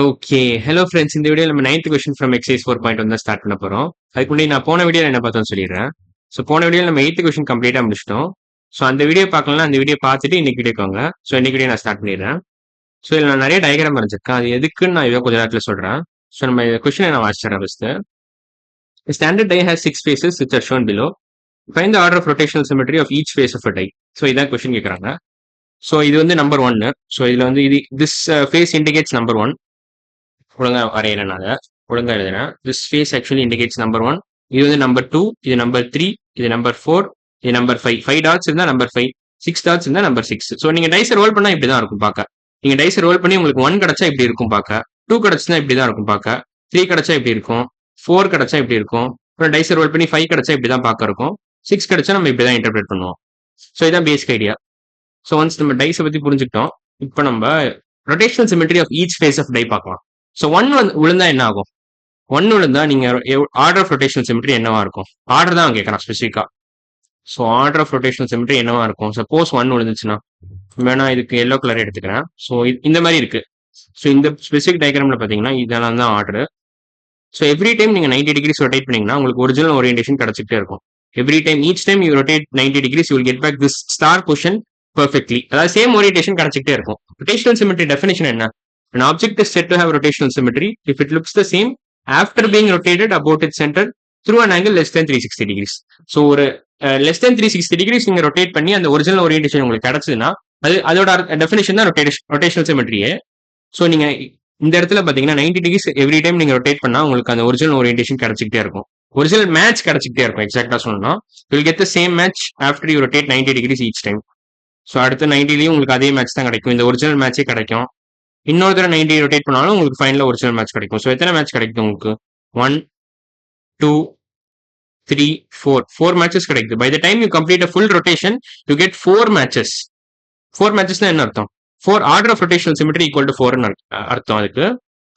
Okay. Hello friends. இந்த வீடியோல நம்ம 9th கொஸ்டின் ஃப்ரம் எக்சைஸ் 4.1 தான் ஸ்டார்ட் பண்ண போறோம். அதுக்கு முன்னாடி நான் போன வீடியோல என்ன பார்த்தோம்னு சொல்லிடுறேன். ஸோ போன வீடியோல நம்ம 8th கொஸ்டின் கம்ப்ளீட்டா முடிச்சிட்டோம். ஸோ அந்த வீடியோ பார்க்கலன்னா அந்த வீடியோ பார்த்துட்டு இன்னைக்கு வீடியோக்கு வாங்க. ஸோ இன்னைக்கு வீடியோ நான் ஸ்டார்ட் பண்ணிடுறேன். ஸோ இதில் நான் நிறைய டயக்ராம் வரைஞ்சிருக்கேன். அது எதுக்குன்னு நான் கொஞ்ச நேரத்தில் சொல்றேன். ஸோ நம்ம கொஸ்டினை நான் வாசிச்சிடறேன் first. Standard die has 6 faces which are shown below. Find the order of rotational symmetry of each face of a die. So இதான் கொஸ்டின் கேட்குறாங்க. ஸோ இது வந்து நம்பர் 1. ஸோ இதில் வந்து இது திஸ் ஃபேஸ் இண்டிகேட்ஸ் நம்பர் 1. ஒழுங்கா வரைகிறேன் நான் அதை ஒழுங்கா எழுதுறேன். This face actually indicates number 1. இது வந்து நம்பர் 2, இது நம்பர் 3, இது நம்பர் 4, இது நம்பர் 5. 5 டாட்ஸ் இருந்தா நம்பர் 5, 6 டாட்ஸ் இருந்தா நம்பர் 6. ஸோ நீங்க டைஸ் ரோல் பண்ணா இப்படிதான் இருக்கும் பார்க்க. நீங்க டைஸ் ரோல் பண்ணி உங்களுக்கு 1 கிடைச்சா இப்படி இருக்கும் பார்க்க, 2 கிடைச்சுன்னா இப்படிதான் இருக்கும் பார்க்க, 3 கிடைச்சா இப்படி இருக்கும், 4 கிடைச்சா இப்படி இருக்கும், அப்புறம் டைஸ் ரோல் பண்ணி 5 கிடைச்சா இப்படிதான் பார்க்க இருக்கும், 6 கிடைச்சா நம்ம இப்படிதான் இன்டர்பிரேட் பண்ணுவோம். ஸோ இதான் பேசிக் ஐடியா. ஸோ ஒன்ஸ் நம்ம டைஸை பத்தி புரிஞ்சுக்கிட்டோம். இப்போ நம்ம rotational symmetry of each face of die பார்க்கலாம். ஸோ 1 விழுந்தா என்ன ஆகும்? 1 விழுந்தா நீங்க ஆர்டர் ஆஃப் ரொட்டேஷனல் சிமெட்ரி என்னவா இருக்கும்? ஆர்டர் தான் கேட்கறான் ஸ்பெசிஃபிக்கா. So order of rotational symmetry என்னவா இருக்கும்? சப்போஸ் 1 விழுந்துச்சுன்னா வேணா இதுக்கு எல்லோ கலர் எடுத்துக்கிறேன். ஸோ இந்த மாதிரி இருக்கு. ஸோ இந்த ஸ்பெசிஃபிக் டயக்ராம்ல பாத்தீங்கன்னா இதெல்லாம் தான் ஆர்டர். ஸோ எவ்ரி டைம் நீங்க 90 டிகிரிஸ் ரொட்டேட் பண்ணீங்கன்னா உங்களுக்கு ஒரிஜினல் ஓரியன்டேஷன் கிடைச்சிட்டே இருக்கும். Every time each time you rotate 90 degrees you will get back this star position perfectly. அதாவது சேம் ஓரியன்டேஷன் கிடைச்சிட்டே இருக்கும். ரொட்டேஷனல் சிமெட்ரி டெஃபினிஷன் என்ன? An object is said to have rotational symmetry if it looks the same after being rotated about its center through an angle less than 360 degrees. So ஒரு less than 360 degrees நீங்க rotate பண்ணி அந்த original orientation உங்களுக்கு கிடைச்சதுன்னா அதோட definition தான் rotational சிமெட்ரியே. So நீங்க இந்த இடத்துல பாத்தீங்கன்னா 90 டிகிரிஸ் எவ்ரி டைம் நீங்க ரொட்டேட் பண்ணா உங்களுக்கு அந்த ஒரிஜினல் ஓரியன்டேஷன் கிடைச்சிக்கிட்டே இருக்கும். ஒரிஜினல் மேட்ச் கிடைச்சிக்கிட்டே இருக்கும். எக்ஸாக்டா சொல்லணும்னா you will get the same match after you rotate 90 degrees each time. So அடுத்த 90லயும் உங்களுக்கு அதே மேட்ச் தான் கிடைக்கும். இந்த ஒரிஜினல் மேட்சே கிடைக்கும். இன்னொரு தடவை 90 ரொட்டேட் பண்ணாலும் உங்களுக்கு ஃபைனலாக ஒரிஜினல் மேட்ச் கிடைக்கும். ஸோ எத்தனை மேட்ச் கிடைக்கும் உங்களுக்கு? 1, 2, 3, 4 மேட்சஸ் கிடைக்குது. By the time you complete a full rotation you get 4 matches. 4 மேட்சஸ்னா என்ன அர்த்தம்? 4 order of rotational symmetry equal to 4 அர்த்தம் அதுக்கு.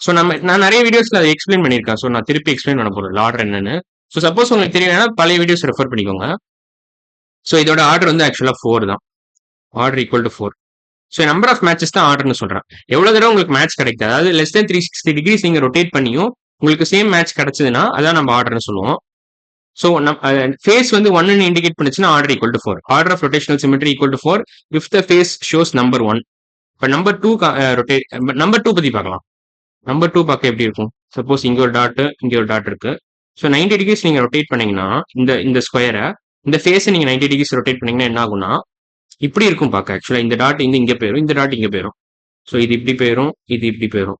ஸோ நான் நிறைய வீடியோஸ்ல அதை எக்ஸ்பிளைன் பண்ணியிருக்கேன். ஸோ நான் திருப்பி எக்ஸ்பிளைன் பண்ண போறேன் ஆர்டர் என்னன்னு. ஸோ சப்போஸ் உங்களுக்கு தெரியலன்னா பழைய வீடியோஸ் ரெஃபர் பண்ணிக்கோங்க. ஸோ இதோட ஆர்டர் வந்து ஆக்சுவலா 4 தான். Order equal to 4. So number of matches தான் ஆர்டர்னு சொல்றேன். எவ்வளவு தடவை உங்களுக்கு மேட்ச் கிடைக்குது, அதாவது லெஸ் தென் 360 டிகிரிஸ் நீங்க ரொட்டேட் பண்ணியும் உங்களுக்கு சேம் மேட்ச் கிடைச்சதுன்னா அதான் நம்ம ஆர்டர்னு சொல்லுவோம். ஸோ ஃபேஸ் வந்து 1 இண்டிகேட் பண்ணுச்சுன்னா order equal to 4. Order of rotational symmetry equal to 4 if the face shows number 1. இப்போ நம்பர் 2 ரொட்டேட் நம்பர் 2 பத்தி பார்க்கலாம். நம்பர் 2 பார்க்க எப்படி இருக்கும்? சப்போஸ் இங்க ஒரு டாட் இங்க ஒரு டாட் இருக்கு. ஸோ 90 டிகிரிஸ் நீங்க ரொட்டேட் பண்ணீங்கன்னா இந்த ஸ்கொயரை இந்த ஃபேஸை நீங்க 90 டிகிரிஸ் ரொட்டேட் பண்ணீங்கன்னா என்ன ஆகும்னா இப்படி இருக்கும் பார்க்க. ஆக்சுவலா இந்த டாட் இங்க போயிடும், இந்த டாட் இங்க போயிடும். ஸோ இது இப்படி போயிடும், இது இப்படி போயிடும்.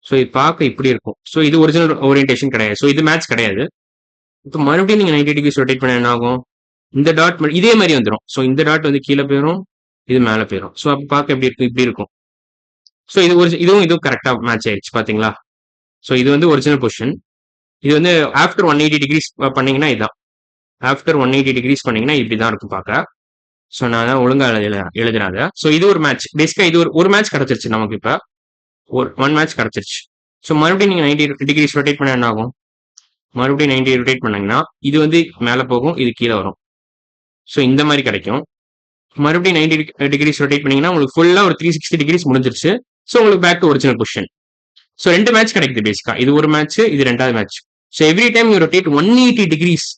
ஸோ இது பார்க்க இப்படி இருக்கும். ஸோ இது ஒரிஜினல் ஓரியன்டேஷன் கிடையாது. ஸோ இது மேட்ச் கிடையாது. இப்போ மறுபடியும் நீங்க 90 டிகிரிஸ் ரொட்டேட் பண்ண என்ன ஆகும்? இந்த டாட் இதே மாதிரி வந்துடும். ஸோ இந்த டாட் வந்து கீழே போயிடும், இது மேலே போயிடும். ஸோ அப்போ பார்க்க எப்படி இருக்கும்? இப்படி இருக்கும். ஸோ இதுவும் கரெக்டா மேட்ச் ஆயிடுச்சு பாத்தீங்களா? ஸோ இது வந்து ஒரிஜினல் பொசிஷன். இது வந்து ஆஃப்டர் 180 டிகிரிஸ் பண்ணீங்கன்னா இதுதான். ஆஃப்டர் 180 டிகிரிஸ் பண்ணீங்கன்னா இப்படிதான் இருக்கும் பார்க்க. ஸோ நான் ஒழுங்கா எழுதுறாங்க. ஸோ இது ஒரு மேட்ச். பேசிக்கா இது ஒரு மேட்ச் கிடைச்சிருச்சு நமக்கு. இப்போ ஒன் மேட்ச் கிடைச்சிருச்சு. ஸோ மறுபடியும் நீங்க 90 டிகிரிஸ் ரொட்டேட் பண்ண என்ன ஆகும்? மறுபடியும் 90 ரொட்டேட் பண்ணீங்கன்னா இது வந்து மேலே போகும், இது கீழே வரும். ஸோ இந்த மாதிரி கிடைக்கும். மறுபடியும் 90 டிகிரிஸ் ரொட்டேட் பண்ணீங்கன்னா உங்களுக்கு ஃபுல்லா ஒரு 360 டிகிரிஸ் முடிஞ்சிருச்சு. ஸோ உங்களுக்கு back to original position. So 2 match கிடைக்குது பேசிக்கா. இது ஒரு மேட்ச், இது 2வது match. So every time you rotate 180 degrees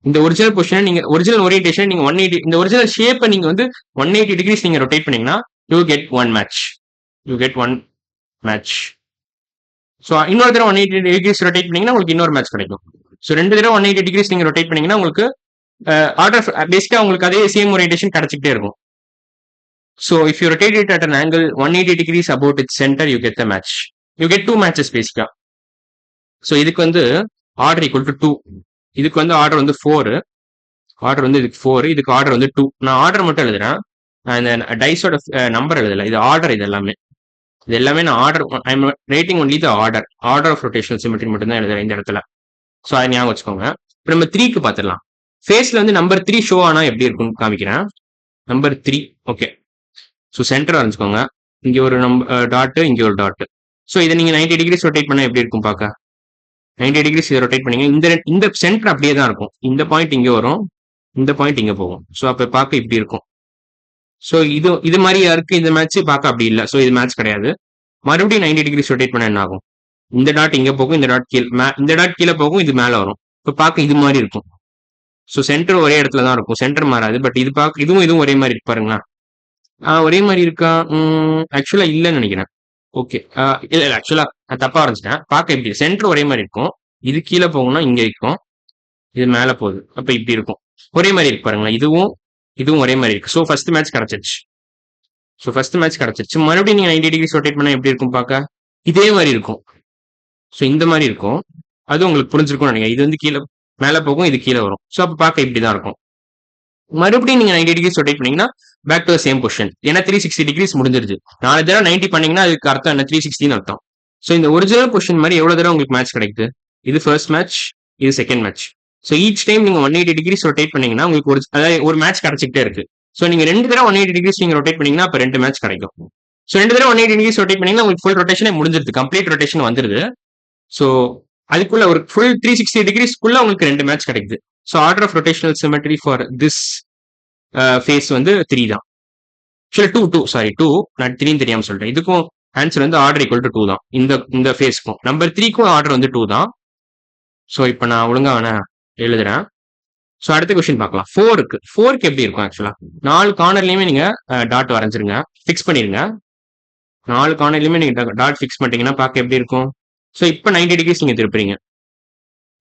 இந்த ஒரிஜினல் பொசிஷன் நீங்க ஒரிஜினல் ஓரியன்டேஷன் நீங்க 180 இந்த ஒரிஜினல் ஷேப்பை நீங்க வந்து 180 டிகிரிஸ் நீங்க ரொட்டேட் பண்ணீங்கன்னா you get 1 match. You get 1 match. So இன்னொரு தடவை 180 டிகிரிஸ் ரொட்டேட் பண்ணீங்கன்னா உங்களுக்கு இன்னொரு மேட்ச் கிடைக்கும். ஸோ 2 தடவை 180 டிகிரிஸ் நீங்க ரொட்டேட் பண்ணீங்கன்னா உங்களுக்கு ஆர்டர் பேசிக்கா உங்களுக்கு அதே சேம் ஓரியன்டேஷன் கிடைச்சிக்கிட்டே இருக்கும். So if you rotate it at an angle 180 degrees about its centre you get the match. You get 2 matches பேசிக்கா. ஸோ இதுக்கு வந்து ஆர்டர் ஈக்குவல் டு 2. இதுக்கு வந்து ஆர்டர் வந்து 4. ஆர்டர் வந்து இதுக்கு 4, இதுக்கு ஆர்டர் வந்து 2. நான் ஆர்டர் மட்டும் எழுதுறேன். நான் இந்த டைஸோட நம்பர் எழுதல. இது ஆர்டர். இது எல்லாமே நான் order. I am rating only the order of rotational symmetry மட்டும் தான் எழுதுறேன் இந்த இடத்துல. ஸோ அதை ஞாபகம் வச்சுக்கோங்க. இப்போ நம்ம 3க்கு பார்த்துடலாம். ஃபேஸ்ல வந்து நம்பர் 3 ஷோ ஆனா எப்படி இருக்கும்னு காமிக்கிறேன். Number 3 okay. ஸோ சென்டர் வரைஞ்சுக்கோங்க. இங்க ஒரு டாட், இங்க ஒரு டாட். ஸோ இதை நீங்க 90 டிகிரிஸ் ரொட்டேட் பண்ணா எப்படி இருக்கும் பார்க்க? 90 டிகிரிஸ் இதை ரொட்டேட் பண்ணீங்க. இந்த சென்டர் அப்படியே தான் இருக்கும். இந்த பாயிண்ட் இங்க வரும், இந்த பாயிண்ட் இங்க போகும். ஸோ அப்ப பார்க்க இப்படி இருக்கும். ஸோ இது மாதிரி இருக்கு. இந்த மேட்ச் பார்க்க அப்படி இல்லை. ஸோ இது மேட்ச் கிடையாது. மறுபடியும் 90 டிகிரிஸ் ரொட்டேட் பண்ண என்ன ஆகும்? இந்த டாட் இங்க போகும், இந்த டாட் இந்த டாட் கீழே போகும், இது மேல வரும். இப்போ பார்க்க இது மாதிரி இருக்கும். ஸோ சென்டர் ஒரே இடத்துல தான் இருக்கும், சென்டர் மாறாது. பட் இது பார்க்க இதுவும் ஒரே மாதிரி இருக்கு பாருங்களா. ஒரே மாதிரி இருக்கா? ஆக்சுவலா இல்லைன்னு நினைக்கிறேன். ஓகே, இல்ல ஆக்சுவலா நான் தப்பா வரைஞ்சிட்டேன். பார்க்க எப்படி சென்டர் ஒரே மாதிரி இருக்கும், இது கீழே போகும்னா இங்க இருக்கும், இது மேல போகுது, அப்ப இப்படி இருக்கும். ஒரே மாதிரி இருக்கு பாருங்களா, இதுவும் ஒரே மாதிரி இருக்கு. ஸோ ஃபர்ஸ்ட் மேட்ச் கிடைச்சிருச்சு. மறுபடியும் நீங்க 90 டிகிரிஸ் ரொட்டேட் பண்ணா எப்படி இருக்கும் பார்க்க? இதே மாதிரி இருக்கும். ஸோ இந்த மாதிரி இருக்கும். அது உங்களுக்கு புரிஞ்சிருக்கும்னு நினைக்கிறேன். இது வந்து கீழே மேல போகும், இது கீழே வரும். ஸோ அப்ப பார்க்க இப்படிதான் இருக்கும். மறுபடியும் நீங்க 90 டிகிரிஸ் ரொட்டேட் பண்ணீங்கன்னா பேக் டு சேம் பொசிஷன். ஏன்னா 360 டிகிரிஸ் முடிஞ்சிருச்சு. 4 தடவை 90 பண்ணீங்கன்னா அதுக்கு அர்த்தம் என்ன? 360 அர்த்தம். ஸோ இந்த ஒரிஜினல் பொசிஷன் மாதிரி எவ்வளவு தடவை உங்களுக்கு மேட்ச் கிடைக்குது? இது ஃபர்ஸ்ட் மேட்ச், இது second match. So each time நீங்க 180 டிகிரிஸ் ரொட்டேட் பண்ணீங்கன்னா உங்களுக்கு அதாவது ஒரு மேட்ச் கிடைச்சிக்கிட்டே இருக்கு. ஸோ நீங்க 2 தடவை 180 டிகிரிஸ் நீங்க ரொட்டேட் பண்ணீங்கன்னா அப்ப 2 மேட்ச் கிடைக்கும். ஸோ 2 தடவை 180 டிகிரிஸ் ரொட்டேட் பண்ணீங்கன்னா உங்களுக்கு ஃபுல் ரொட்டேஷனே முடிஞ்சிருது, கம்ப்ளீட் ரொட்டேஷன் வந்துருது. ஸோ அதுக்குள்ள ஒரு ஃபுல் 360 டிகிரிஸ்க்குள்ள உங்களுக்கு 2 மேட்ச் கிடைக்குது. So order of rotational symmetry for this face வந்து 3 தான். ஆக்சுவலா 2 நான் 3 தெரியாம சொல்றேன். இதுக்கும் ஆன்சர் வந்து ஆர்டர் ஈக்குவல் டு 2 தான். இந்த ஃபேஸ்க்கும் நம்பர் 3க்கும் ஆர்டர் வந்து 2 தான். ஸோ இப்போ நான் ஒழுங்கா எழுதுறேன். ஸோ அடுத்த கொஸ்டின் பார்க்கலாம். 4க்கு எப்படி இருக்கும்? ஆக்சுவலா 4 கார்னர்லயுமே நீங்க டாட் வரைஞ்சிருங்க, ஃபிக்ஸ் பண்ணிருங்க. 4 கார்னர்லயுமே நீங்க டாட் ஃபிக்ஸ் பண்ணிட்டீங்கன்னா பார்க்க எப்படி இருக்கும்? ஸோ இப்போ 90 டிகிரிஸ் நீங்க திருப்புறீங்க.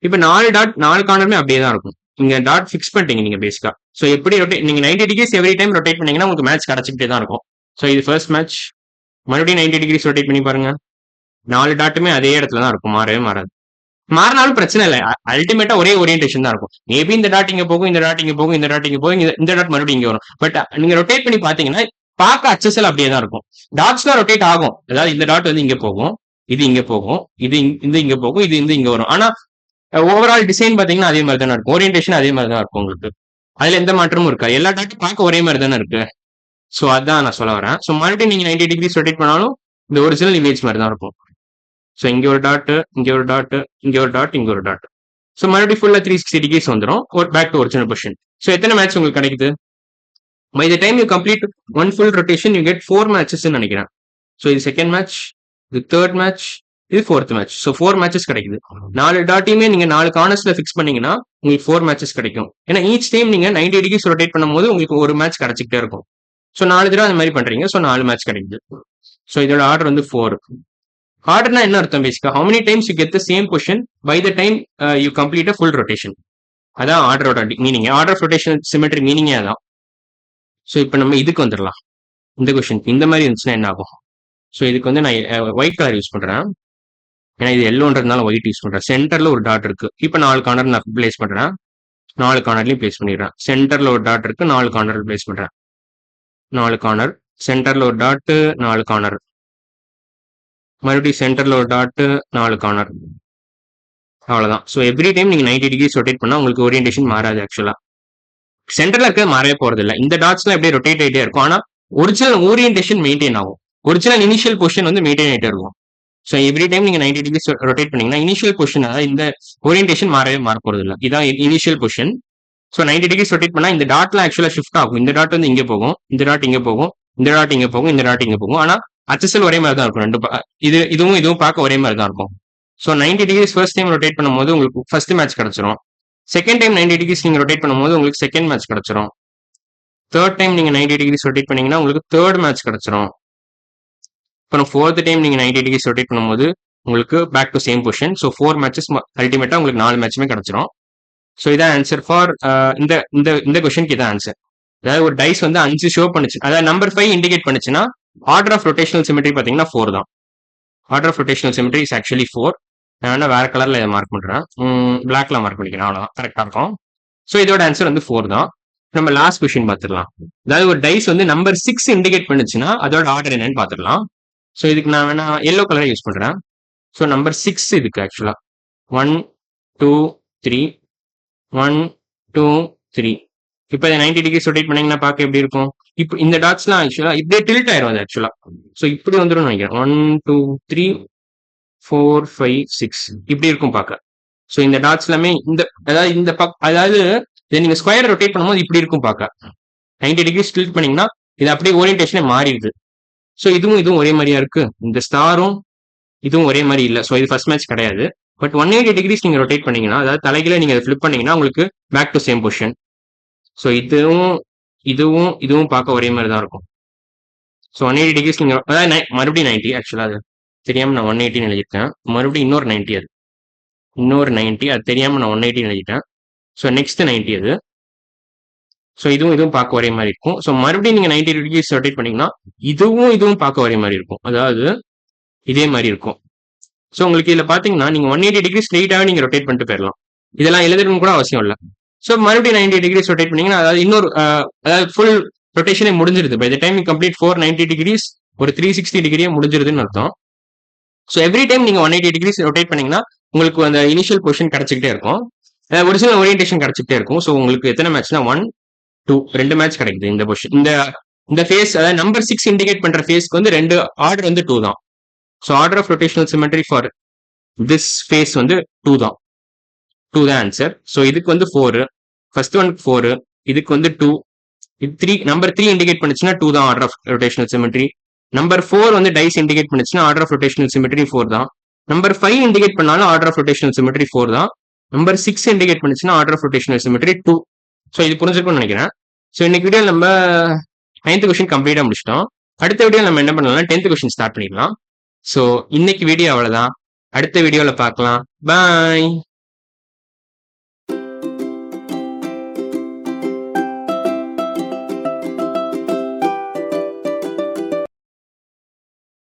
இப்போ 4 கார்னருமே அப்படியே தான் இருக்கும். இங்க டாட் ஃபிக்ஸ் பண்ணிட்டீங்க நீங்க பேசிக்கா. ஸோ எப்படி நீங்க 90 டிகிரிஸ் எவ்ரி டைம் ரொட்டேட் பண்ணீங்கன்னா உங்களுக்கு மேட்ச் கிடைச்சிக்கிட்டே தான் இருக்கும். ஸோ இது ஃபர்ஸ்ட் மேட்ச். மறுபடியும் 90 டிகிரிஸ் ரொட்டேட் பண்ணி பாருங்க. 4 டாட்டுமே அதே இடத்துல தான் இருக்கும், மாறவே மாறாது. மாறினாலும் பிரச்சனை இல்லை, அல்டிமேட்டா ஒரே ஓரியன்டேஷன் தான் இருக்கும். மேபி இந்த டாட் இங்க போகும், இந்த டாட் இங்க போகும், இந்த டாட் இங்க போகும், இந்த டாட் மறுபடியும் இங்க வரும். பட் நீங்க ரொட்டேட் பண்ணி பாத்தீங்கன்னா பார்க்க அச்சசல் அப்படியே தான் இருக்கும். டாட்ஸ் தான் ரொட்டேட் ஆகும். அதாவது இந்த டாட் வந்து இங்க போகும், இது இங்க போகும், இது இங்க போகும், இது இங்க வரும். ஆனா ஓவரால் டிசைன் பாத்தீங்கன்னா அதே மாதிரி தானே இருக்கும், ஓரியன்டேஷன் அதே மாதிரி தான் இருக்கும் உங்களுக்கு. அதுல எந்த மாற்றமும் இருக்கா? எல்லா டாட்டும் பார்க்க ஒரே மாதிரி தானே இருக்கு. ஸோ அதான் நான் சொல்ல வரேன். ஸோ மறுபடியும் நீங்க 90 டிகிரிஸ் ரொட்டேட் பண்ணாலும் இந்த ஒரிஜினல் இமேஜ் மாதிரி தான் இருக்கும். ஸோ இங்க ஒரு டாட், இங்க ஒரு டாட், இங்க ஒரு டாட், இங்க ஒரு டாட். ஸோ மறுபடியும் ஃபுல்லா 360 டிகிரிஸ் வந்துடும், ஒரு back to original position. So எத்தனை மேட்ச் உங்களுக்கு கிடைக்குது? By the time you complete one full rotation you get 4 matches நினைக்கிறேன். ஸோ இது செகண்ட் மேட்ச், இது தேர்ட் மேட்ச், இது ஃபோர்த் மேட்ச். ஸோ 4 மேட்சஸ் கிடைக்குது. 4 டாட்டையுமே நீங்க 4 கார்னர்ஸ்ல ஃபிக்ஸ் பண்ணீங்கன்னா உங்களுக்கு 4 மேட்சஸ் கிடைக்கும். ஏன்னா ஈச் டைம் நீங்க 90 டிகிரிஸ் ரொட்டேட் பண்ணும்போது உங்களுக்கு ஒரு மேட்ச் கிடைச்சிக்கிட்டே இருக்கும். ஸோ 4 தடவை அந்த மாதிரி பண்றீங்க. ஸோ 4 மேட்ச் கிடைக்குது. ஸோ இதோட ஆர்டர் வந்து 4. ஆர்டர்னா என்ன அர்த்தம்? பேசிக்கா how many times you get the same position by the time you complete a full rotation. அதான் ஆர்டரோட meaning. Order of rotation symmetry மீனிங்கே அதான். ஸோ இப்போ நம்ம இதுக்கு வந்துடலாம். இந்த கொஸ்டின் இந்த மாதிரி இருந்துச்சுன்னா என்ன ஆகும்? ஸோ இதுக்கு வந்து நான் ஒயிட் கலர் யூஸ் பண்றேன், ஏன்னா இது எல்லோன்றதுனால ஒயிட் யூஸ் பண்றேன். சென்டர்ல ஒரு டாட் இருக்கு. இப்போ 4 கார்னர் நான் பிளேஸ் பண்றேன், 4 கார்னர்லயும் பிளேஸ் பண்ணிடுறேன். சென்டர்ல ஒரு டாட் இருக்கு, 4 கார்னர் பிளேஸ் பண்றேன். 4 கார்னர், சென்டர்ல ஒரு டாட், 4 கார்னர், மறுபடியும் சென்டர்ல ஒரு டாட், 4 கார்னர். அவ்வளவுதான். ஸோ எவ்ரி டைம் நீங்க 90 டிகிரிஸ் ரொட்டேட் பண்ணா உங்களுக்கு ஓரியன்டேஷன் மாறாது. ஆக்சுவலா சென்டர்ல இருக்க மாறவே போறது இல்லை. இந்த டாட்ஸ்லாம் அப்படியே ரொட்டேட் ஆகிட்டே இருக்கும். ஆனா ஒரிஜினல் ஓரியன்டேஷன் மெயின்டைன் ஆகும். ஒரிஜினல் இனிஷியல் பொசிஷன் வந்து மெயின்டைன் ஆகிட்டே இருக்கும். ஸோ எவ்ரி டைம் நீங்க 90 டிகிரிஸ் ரொட்டேட் பண்ணீங்கன்னா இனிஷியல் பொசிஷன், அதாவது இந்த ஓரியன்டேஷன் மாறவே மாற போறது இல்லை. இதான் initial position. So 90 degrees rotate பண்ணா இந்த டாட்லாம் ஆக்சுவலா ஷிஃப்ட் ஆகும். இந்த டாட் வந்து இங்க போகும், இந்த டாட் இங்க போகும், இந்த டாட் இங்க போகும், இந்த டாட் இங்க போகும். ஆனா அச்சசல் ஒரே மாதிரி தான் இருக்கும். இதுவும் பார்க்க ஒரே மாதிரி தான் இருக்கும். So 90 degrees first time rotate பண்ணும்போது உங்களுக்கு ஃபர்ஸ்ட் மேட்ச் கிடைச்சிரும். செகண்ட் டைம் 90 டிகிரிஸ் நீங்க ரொட்டேட் பண்ணும்போது உங்களுக்கு செகண்ட் மேட்ச் கிடைச்சிரும். தேர்ட் டைம் நீங்க 90 டிகிரிஸ் ரொட்டேட் பண்ணீங்கன்னா உங்களுக்கு தேர்ட் மேட்ச் கிடைச்சிரும். அப்புறம் ஃபோர்த் டைம் நீங்க 90 டிகிரிஸ் ரொட்டேட் பண்ணும்போது உங்களுக்கு back to same position. So 4 matches அல்டிமேட்டா உங்களுக்கு 4 மேட்சுமே கிடைச்சிரும். ஸோ இதான் ஆன்சர் ஃபார் இந்த கொஸ்டினுக்கு இதான் ஆன்சர். அதாவது ஒரு டைஸ் வந்து 5 ஷோ பண்ணுச்சு, அதாவது நம்பர் 5 இண்டிகேட் பண்ணுச்சுன்னா ஆர்டர் ஆஃப் ரொட்டேஷனல் சிமெட்ரி பாத்தீங்கன்னா 4 தான். Order of rotational symmetry is actually 4. நான் வேணா வேற கலர்ல இதை மார்க் பண்றேன், பிளாக்ல மார்க் பண்ணிக்கிறேன், அவ்வளவுதான் கரெக்டா இருக்கும். ஸோ இதோட ஆன்சர் வந்து 4 தான். நம்ம லாஸ்ட் கொஸ்டின் பார்த்துடலாம். அதாவது ஒரு டைஸ் வந்து நம்பர் 6 இண்டிகேட் பண்ணுச்சுன்னா அதோட ஆர்டர் என்னன்னு பார்த்துடலாம். ஸோ இதுக்கு நான் வேணா எல்லோ கலரை யூஸ் பண்றேன். ஸோ நம்பர் 6 இதுக்கு ஆக்சுவலா 1 2 3 1 2 3. இப்போ 90 டிகிரிஸ் ரொட்டேட் பண்ணீங்கன்னா பார்க்க எப்படி இருக்கும்? இப்போ இந்த டாட்ஸ்லாம் ஆக்சுவலா இப்படியே டில்ட் ஆயிரும் அது ஆக்சுவலா. ஸோ இப்படி வந்துடும் நினைக்கிறேன். 1 2 3 4 5 6 இப்படி இருக்கும் பார்க்க. ஸோ இந்த டாட்ஸ் எல்லாமே அதாவது இதை நீங்க ஸ்கொயர் ரொட்டேட் பண்ணும்போது இப்படி இருக்கும் பார்க்க. 90 டிகிரிஸ் டில்ட் பண்ணீங்கன்னா இது அப்படியே ஓரியன்டேஷனே மாறிடுது. ஸோ இதுவும் ஒரே மாதிரியா இருக்கு. இந்த ஸ்டாரும் இதுவும் ஒரே மாதிரி இல்லை. ஸோ இது ஃபர்ஸ்ட் மேட்ச் கிடையாது. பட் 180 டிகிரிஸ் நீங்க ரொட்டேட் பண்ணீங்கன்னா, அதாவது தலைகீழ நீங்க ஃபிளிப் பண்ணீங்கன்னா உங்களுக்கு back to same position. So இதுவும் பார்க்க ஒரே மாதிரி தான் இருக்கும். ஸோ 180 டிகிரிஸ் நீங்க அதாவது மறுபடியும் 90 ஆக்சுவலா அது தெரியாம நான் 180 எழுதிட்டேன். மறுபடியும் இன்னொரு 90 அது. இன்னொரு 90 அது தெரியாம நான் 180 எழுதிட்டேன். ஸோ நெக்ஸ்ட் 90 அது. ஸோ இதுவும் பார்க்க ஒரே மாதிரி இருக்கும். ஸோ மறுபடியும் நீங்க 90 டிகிரிஸ் ரொட்டேட் பண்ணீங்கன்னா இதுவும் பார்க்க ஒரே மாதிரி இருக்கும். அதாவது இதே மாதிரி இருக்கும். ஸோ உங்களுக்கு இதுல பாத்தீங்கன்னா நீங்க 180 டிகிரி ஸ்ட்ரெயிட்டாவே நீங்க ரொட்டேட் பண்ணிட்டு போயிடலாம். இதெல்லாம் எழுதணும்னு கூட அவசியம் இல்லை. ஸோ மறுபடியும் 90 டிகிரிஸ் ரொட்டேட் பண்ணீங்கன்னா அதாவது இன்னொரு அதாவது ஃபுல் ரொட்டேஷனே முடிஞ்சிருது. By the time you complete 490 degrees ஒரு 360 டிகிரியே முடிஞ்சிருதுன்னு அர்த்தம். ஸோ எவ்ரி டைம் நீங்க 180 டிகிரிஸ் ரொட்டேட் பண்ணீங்கன்னா உங்களுக்கு அந்த இனிஷியல் பொசிஷன் கிடைச்சிக்கிட்டே இருக்கும். ஒரிஜினல் ஓரியன்டேஷன் கிடைச்சிக்கிட்டே இருக்கும். ஸோ உங்களுக்கு எத்தனை மேட்ச்னா 1, 2 2 மேட்ச் கிடைக்குது இந்த பொசிஷன். இந்த ஃபேஸ் அதாவது நம்பர் 6 இண்டிகேட் பண்ற ஃபேஸ்க்கு வந்து 2 ஆர்டர் வந்து 2 தான். So order of rotational symmetry for this face வந்து 2 தான். 2 தான் ஆன்சர். ஸோ இதுக்கு வந்து 4, ஃபர்ஸ்ட் ஒன் 4, இதுக்கு வந்து 2, இது 3. நம்பர் 3 இண்டிகேட் பண்ணுச்சுன்னா 2 தான் order of rotational symmetry. Number 4 வந்து டைஸ் இண்டிகேட் பண்ணுச்சுன்னா ஆர்டர் ஆஃப் ரொட்டேஷனல் சிமெட்ரி 4 தான். நம்பர் 5 இண்டிகேட் பண்ணாலும் ஆர்டர் ஆஃப் ரொட்டேஷனல் சிமெட்ரி 4 தான். நம்பர் 6 இண்டிகேட் பண்ணுச்சுன்னா order of rotational symmetry 2. So இது புரிஞ்சிருக்கும்னு நினைக்கிறேன். ஸோ இன்னைக்கு வீடியோ நம்ம 9th கொஸ்டின் கம்ப்ளீட்டா முடிச்சிட்டோம். அடுத்த வீடியோ நம்ம என்ன பண்ணலாம், 10th கொஸ்டின் ஸ்டார்ட் பண்ணிடலாம். ஸோ இன்னைக்கு வீடியோ அவ்வளவுதான். அடுத்த வீடியோல பார்க்கலாம். பாய்.